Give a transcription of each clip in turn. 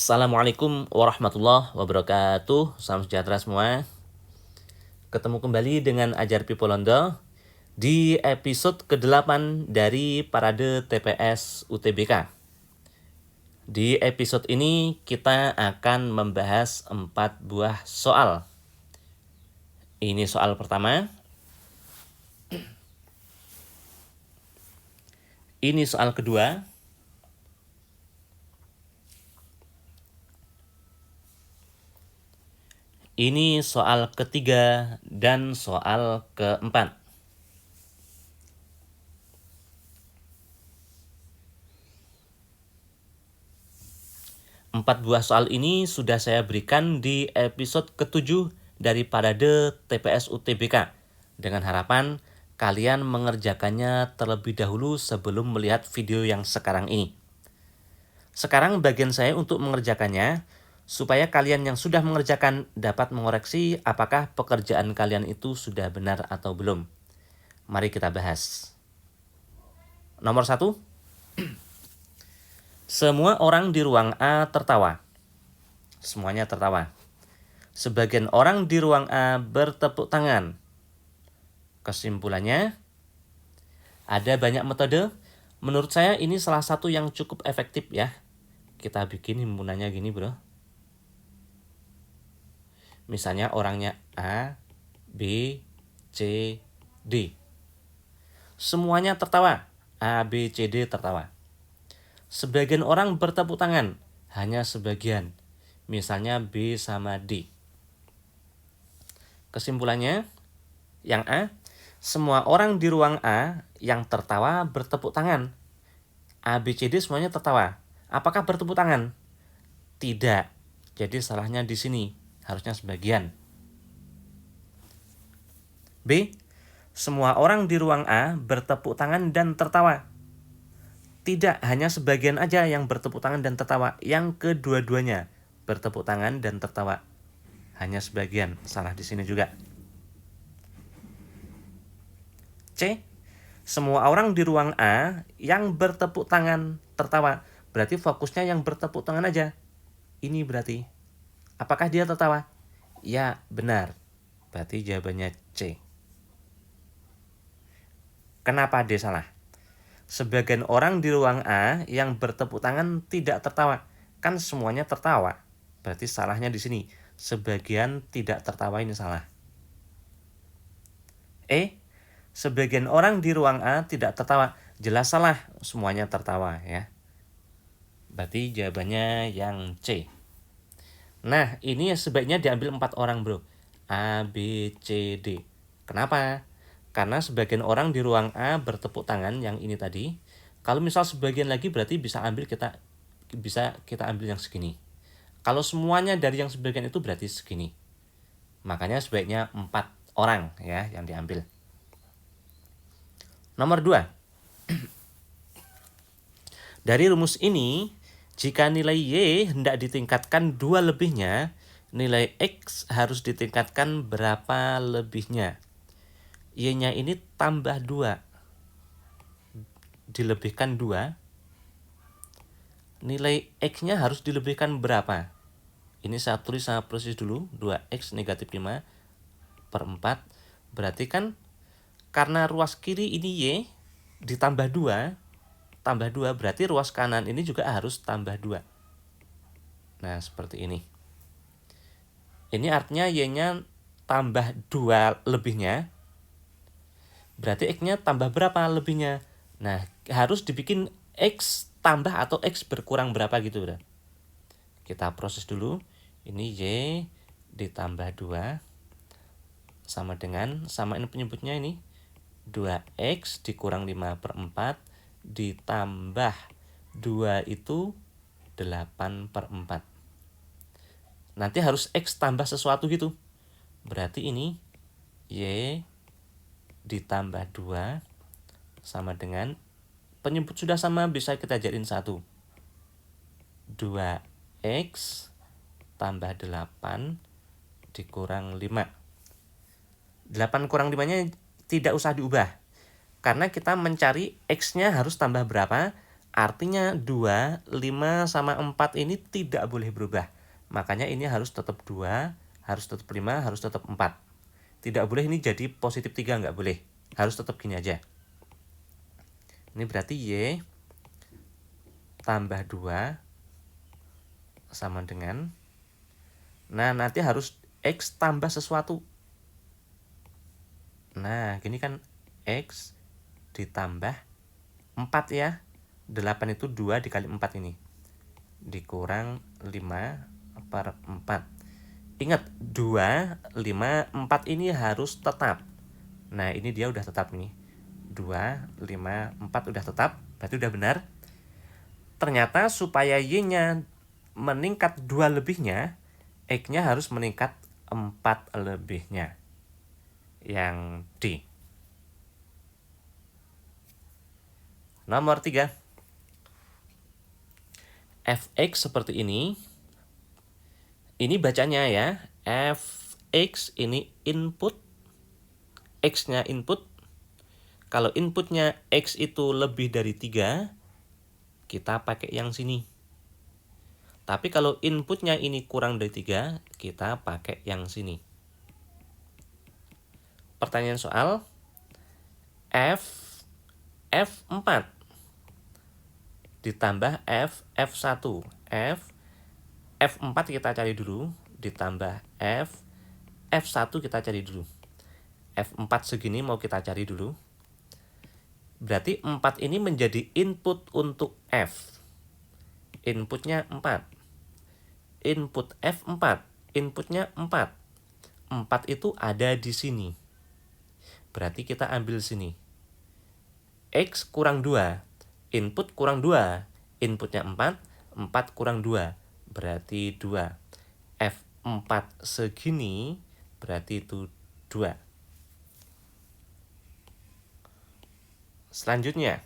Assalamualaikum warahmatullahi wabarakatuh. Salam sejahtera semua. Ketemu kembali dengan Ajar Pipo Londo di episode ke-8 dari Parade TPS UTBK. Di episode ini kita akan membahas 4 buah soal. Ini soal pertama. Ini soal kedua. Ini soal ketiga dan soal keempat. Empat buah soal ini sudah saya berikan di episode ke-7 dari Parade TPS UTBK. Dengan harapan kalian mengerjakannya terlebih dahulu sebelum melihat video yang sekarang ini. Sekarang bagian saya untuk mengerjakannya, supaya kalian yang sudah mengerjakan dapat mengoreksi apakah pekerjaan kalian itu sudah benar atau belum. Mari kita bahas. Nomor 1. Semua orang di ruang A tertawa. Semuanya tertawa. Sebagian orang di ruang A bertepuk tangan. Kesimpulannya, ada banyak metode. Menurut saya ini salah satu yang cukup efektif ya. Kita bikin himpunannya gini bro. Misalnya orangnya A, B, C, D. Semuanya tertawa. A, B, C, D tertawa. Sebagian orang bertepuk tangan. Hanya sebagian. Misalnya B sama D. Kesimpulannya, yang A, semua orang di ruang A yang tertawa bertepuk tangan. A, B, C, D semuanya tertawa. Apakah bertepuk tangan? Tidak. Jadi salahnya di sini. Harusnya sebagian. B, semua orang di ruang A bertepuk tangan dan tertawa. Tidak, hanya sebagian aja yang bertepuk tangan dan tertawa. Yang kedua-duanya bertepuk tangan dan tertawa. Hanya sebagian. Salah di sini juga. C, semua orang di ruang A yang bertepuk tangan tertawa. Berarti fokusnya yang bertepuk tangan aja. Ini berarti. Apakah dia tertawa? Ya, benar. Berarti jawabannya C. Kenapa D salah? Sebagian orang di ruang A yang bertepuk tangan tidak tertawa. Kan semuanya tertawa. Berarti salahnya di sini. Sebagian tidak tertawa ini salah. E, sebagian orang di ruang A tidak tertawa. Jelas salah. Semuanya tertawa ya. Berarti jawabannya yang C. Nah, ini sebaiknya diambil 4 orang bro. A, B, C, D. Kenapa? Karena sebagian orang di ruang A bertepuk tangan yang ini tadi. Kalau misal sebagian lagi berarti bisa kita ambil yang segini. Kalau semuanya dari yang sebagian itu berarti segini. Makanya sebaiknya 4 orang ya yang diambil. Nomor 2. Dari rumus ini, jika nilai Y hendak ditingkatkan 2 lebihnya, nilai X harus ditingkatkan berapa lebihnya? Y-nya ini tambah 2. Dilebihkan 2. Nilai X-nya harus dilebihkan berapa? Ini saya tulis sama persis dulu. 2X negatif 5 per 4. Berarti kan karena ruas kiri ini Y ditambah 2. Tambah 2 berarti ruas kanan ini juga harus tambah 2. Nah seperti ini. Ini artinya Y-nya tambah 2 lebihnya. Berarti X-nya tambah berapa lebihnya? Nah, harus dibikin X tambah atau X berkurang berapa gitu udah. Kita proses dulu. Ini Y ditambah 2 sama dengan, samain penyebutnya ini 2X dikurang 5 per 4 ditambah 2 itu 8 per 4. Nanti harus X tambah sesuatu gitu. Berarti ini Y ditambah 2 sama dengan, penyebut sudah sama bisa kita jadiin 1. 2X tambah 8 dikurang 5. 8 kurang 5-nya tidak usah diubah. Karena kita mencari X-nya harus tambah berapa, Artinya 2, 5, sama 4 ini tidak boleh berubah. Makanya ini harus tetap 2, harus tetap 5, harus tetap 4. Tidak boleh ini jadi positif 3, nggak boleh. Harus tetap gini aja. Ini berarti Y tambah 2 sama dengan, nah nanti harus X tambah sesuatu. Nah gini kan X ditambah 4 ya. 8 itu 2 dikali 4 ini. Dikurang 5/4. Ingat 2, 5, 4 ini harus tetap. Nah ini dia udah tetap nih. 2, 5, 4 udah tetap. Berarti udah benar. Ternyata supaya Y-nya meningkat 2 lebihnya, X-nya harus meningkat 4 lebihnya. Yang D. Nomor 3. Fx seperti ini. Ini bacanya ya. Fx ini input. X-nya input. Kalau inputnya X itu lebih dari 3, kita pakai yang sini. Tapi kalau inputnya ini kurang dari 3, kita pakai yang sini. Pertanyaan soal, F4 ditambah F1. F4 kita cari dulu, ditambah F1 kita cari dulu. F4 segini mau kita cari dulu. Berarti 4 ini menjadi input untuk F. Inputnya 4. Input F4, inputnya 4. 4 itu ada di sini. Berarti kita ambil sini. X kurang 2. Input kurang 2. Inputnya 4. 4 kurang 2. Berarti 2. F4 segini berarti itu 2. Selanjutnya.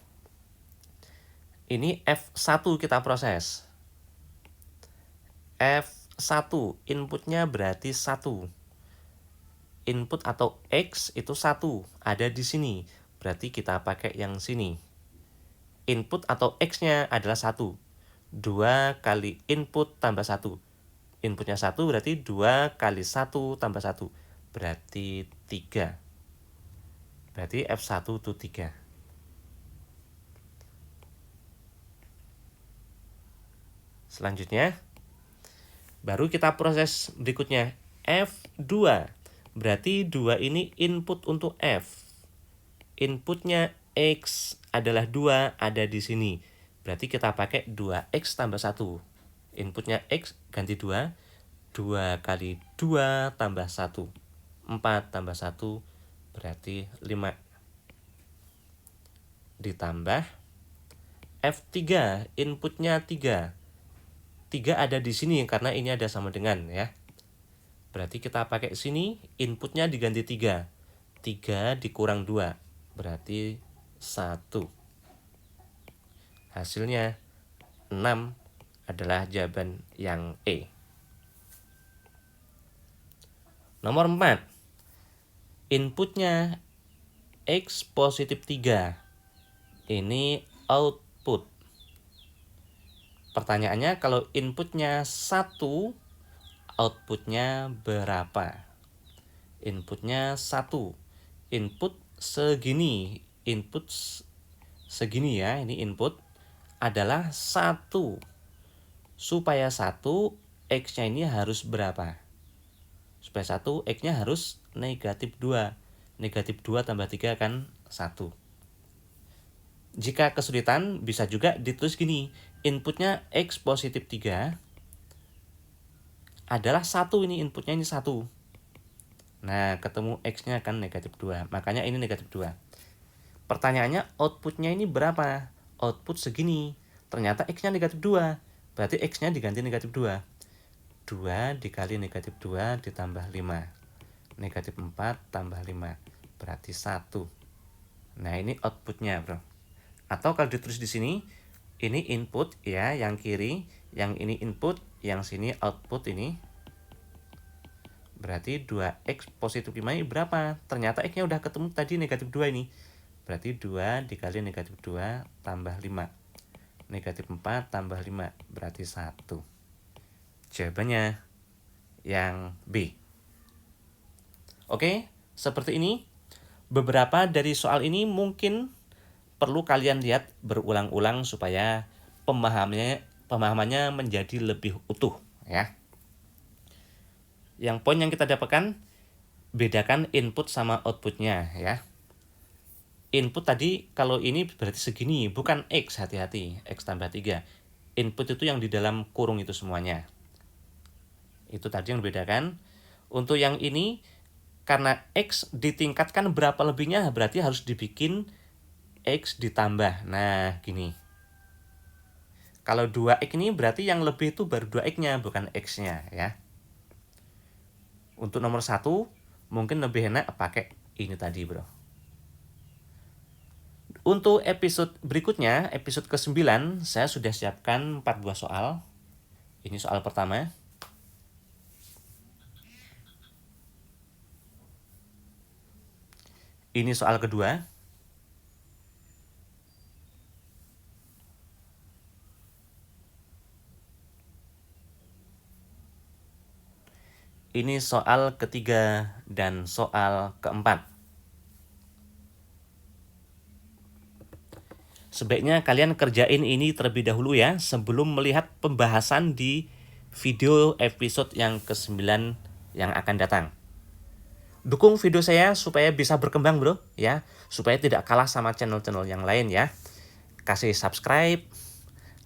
Ini F1 kita proses. F1 inputnya berarti 1. Input atau X itu 1. Ada di sini. Berarti kita pakai yang sini. Input atau X-nya adalah 1. 2 kali input tambah 1. Inputnya 1 berarti 2 kali 1 tambah 1. Berarti 3. Berarti F1 itu 3. Selanjutnya, baru kita proses berikutnya. F2. Berarti 2 ini input untuk F. Inputnya X adalah 2, ada di sini. Berarti kita pakai 2X tambah 1. Inputnya X ganti 2. 2 kali 2 tambah 1. 4 tambah 1 berarti 5. Ditambah F3, inputnya 3. 3 ada di sini karena ini ada sama dengan ya. Berarti kita pakai sini, inputnya diganti 3. 3 dikurang 2. Berarti 1. Hasilnya 6 adalah jawaban yang E. Nomor 4. Inputnya X positif 3. Ini output. Pertanyaannya kalau inputnya 1, outputnya berapa? Inputnya 1. Input segini. Input segini ya, ini input adalah 1. Supaya 1, X-nya ini harus berapa? Supaya 1, X-nya harus negatif 2. Negatif 2 tambah 3 kan 1. Jika kesulitan, bisa juga ditulis gini. Inputnya X positif 3 adalah 1 ini, inputnya ini 1. Nah, ketemu X-nya kan negatif 2. Makanya ini negatif 2. Pertanyaannya, outputnya ini berapa? Output segini. Ternyata X-nya negatif 2. Berarti X-nya diganti negatif 2. 2 dikali negatif 2 ditambah 5. Negatif 4 tambah 5. Berarti 1. Nah, ini outputnya, bro. Atau kalau ditulis di sini, ini input ya, yang kiri. Yang ini input, yang sini output ini. Berarti 2X positif 5 ini berapa? Ternyata X-nya udah ketemu tadi negatif 2 ini. Berarti 2 dikali negatif 2 tambah 5. Negatif 4 tambah 5 berarti 1. Jawabannya yang B. Oke, seperti ini. Beberapa dari soal ini mungkin perlu kalian lihat berulang-ulang supaya pemahamannya menjadi lebih utuh ya. Yang poin yang kita dapatkan, bedakan input sama outputnya ya. Input tadi kalau ini berarti segini, bukan X, hati-hati, X tambah 3. Input itu yang di dalam kurung itu semuanya. Itu tadi yang dibedakan. Untuk yang ini, karena X ditingkatkan berapa lebihnya, berarti harus dibikin X ditambah. Nah, gini. Kalau 2X ini berarti yang lebih itu baru 2X-nya, bukan X-nya ya. Untuk nomor 1, mungkin lebih enak pakai ini tadi, bro. Untuk episode berikutnya, episode ke-9, saya sudah siapkan 4 buah soal. Ini soal pertama. Ini soal kedua. Ini soal ketiga dan soal keempat. Sebaiknya kalian kerjain ini terlebih dahulu ya, sebelum melihat pembahasan di video episode yang ke-9 yang akan datang. Dukung video saya supaya bisa berkembang, bro, ya, supaya tidak kalah sama channel-channel yang lain ya. Kasih subscribe,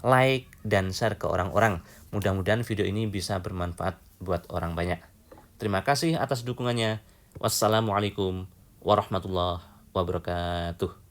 like, dan share ke orang-orang. Mudah-mudahan video ini bisa bermanfaat buat orang banyak. Terima kasih atas dukungannya. Wassalamualaikum warahmatullahi wabarakatuh.